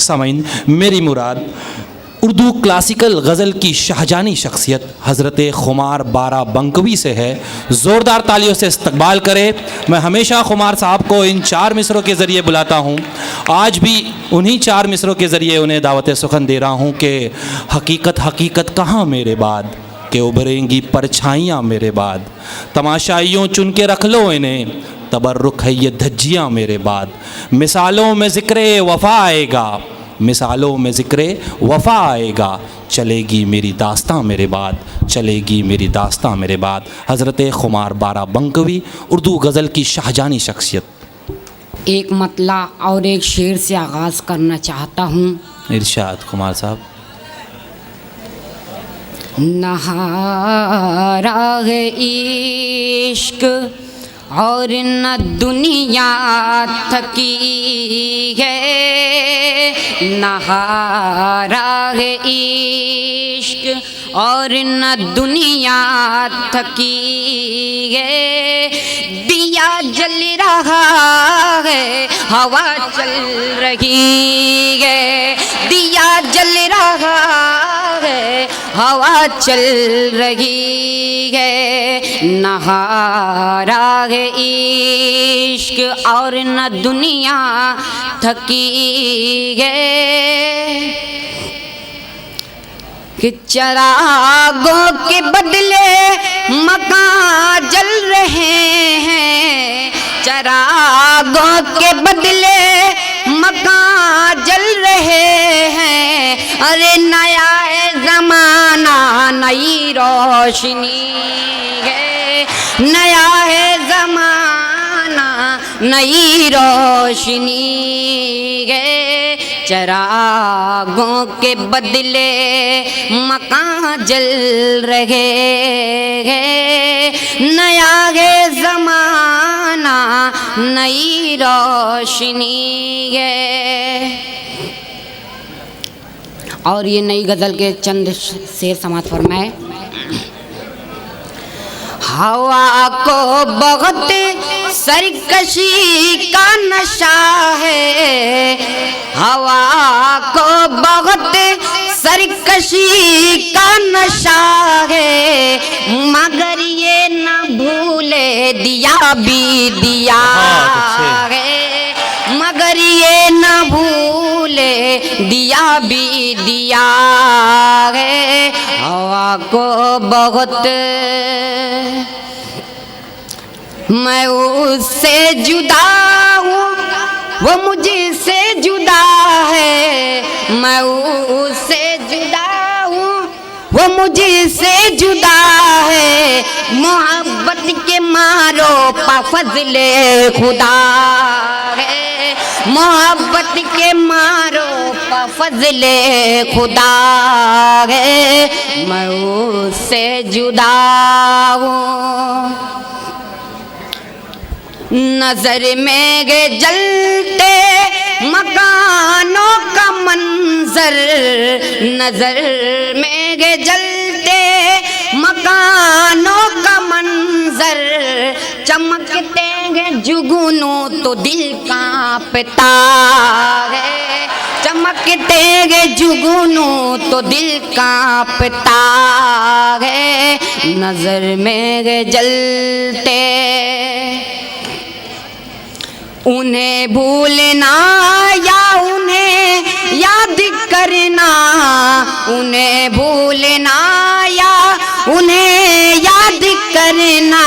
सामीन, मेरी मुराद उर्दू क्लासिकल गज़ल की शाहजानी शख्सियत हज़रत खुमार बारा बंकवी से है। ज़ोरदार तालियों से इस्तकबाल करें। मैं हमेशा खुमार साहब को इन 4 मिसरों के ज़रिए बुलाता हूँ। आज भी उन्हीं 4 मिसरों के ज़रिए उन्हें दावत सुखन दे रहा हूँ कि हकीकत हकीकत कहाँ मेरे बाद, कि उभरेंगी परछाइयाँ मेरे बाद, तमाशाइयों चुन के रख लो इन्हें, तबर्रुक है ये धज्जियाँ मेरे बाद। मिसालों में ज़िक्र वफ़ा आएगा, मिसालों में ज़िक्र वफ़ा आएगा, चलेगी मेरी दास्तां मेरे बाद, चलेगी मेरी दास्तां मेरे बाद। हज़रत खुमार बारा बंकवी, उर्दू गज़ल की शाहजानी शख्सियत। एक मतला और एक शेर से आगाज़ करना चाहता हूँ। इरशाद खुमार साहब। नहारा है इश्क और न दुनिया थकी है, नहारा है इश्क और न दुनिया थकी है। दिया जल रहा है, हवा चल रही है, दिया जल रहा है, हवा चल रही है। नहारा है इश्क और न दुनिया थकी है, कि चरागों के बदले मकान जल रहे हैं, चरागों के बदले मकान जल रहे हैं। अरे नया है ज़माना, नई रोशनी है, नया है ज़माना, नई रोशनी है। चरागों के बदले मकान जल रहे हैं, नया है ज़माना, नई रोशनी है। और ये नई गज़ल के चंद शेर समात फरमाए। हवा को बहुत सरकशी का नशा है, हवा को बहुत सरकशी का नशा है, मगर ये न भूले दिया भी दिया है, मगर ये न भूले दिया भी दिया है। हवा को बहुत मैं उससे जुदा हूँ, वो मुझसे जुदा है, मैं उससे जुदा हूँ, वो मुझसे जुदा है। मोहब्बत के मारो पा फज़ले खुदा है, मोहब्बत के मारो पा फज़ले खुदा है, मैं उससे जुदा हूँ। नजर में गे जलते मकानों का मंजर, नजर में गे जलते मकानों का मंजर, चमकते हैं जुगनू तो दिल कांपता है, चमकते हैं जुगनू तो दिल कांपता है। नजर में गे जलते उन्हें भूलना या उन्हें याद करना, उन्हें भूलना या उन्हें याद करना,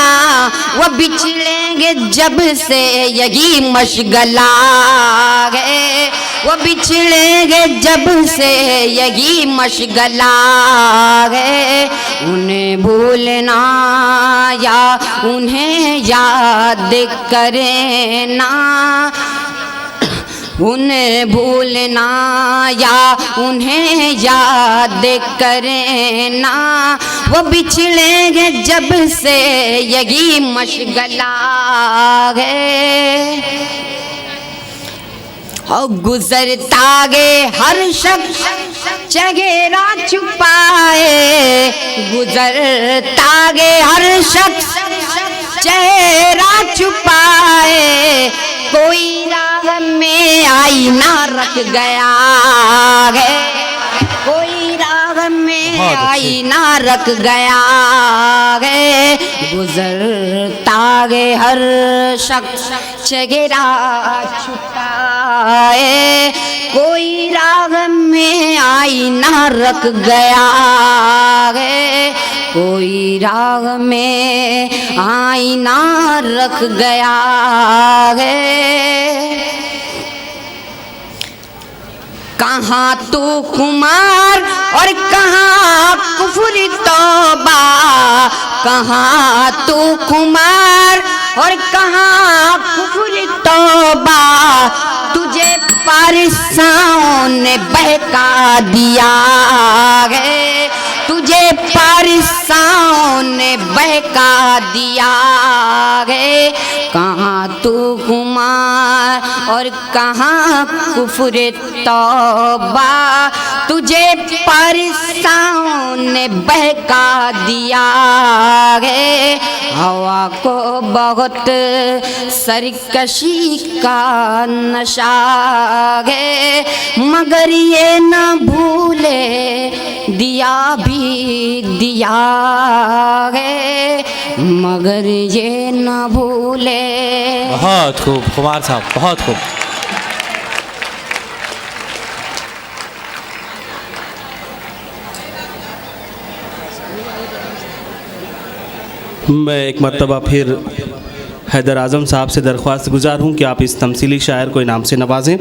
वो बिछड़ेंगे जब से यही मशगला है, वो बिछड़ेंगे जब से यही मशगला है। उन्हें भूलना या उन्हें याद करना, उन्हें भूलना या उन्हें याद करना, वो बिछड़ेंगे जब से यही मशगला है। और गुजरता गे हर शख्स चेहरा छुपाए, गुजरता गे हर शख्स चेहरा छुपाए, कोई राह में आई आईना रख गया है, कोई राग में आईना रख गया है, गुजरता है हर शख्स चेहरा छुपाए, कोई राग में आईना रख गया है, कोई राग में आईना रख गया है। कहाँ तू कुमार और कहाँ कुफरी तौबा, कहाँ तू कुमार और कहाँ कुफरी तौबा, तुझे पारिसाओं ने बहका दिया है, तुझे पारिसाओं ने बहका दिया है। कहाँ तू कुमार और कहाँ कुफरे तौबा, तुझे पारिसाओं ने बहका दिया है। हवा को बहुत सरकशी का नशा है, मगर ये न भूले दिया भी दिया है, मगर ये न भूले। बहुत खूब कुमार साहब, बहुत खूब। मैं एक मर्तबा फिर हैदर आज़म साहब से दरख्वास्त गुजार हूँ कि आप इस तमसीली शायर को इनाम से नवाजें।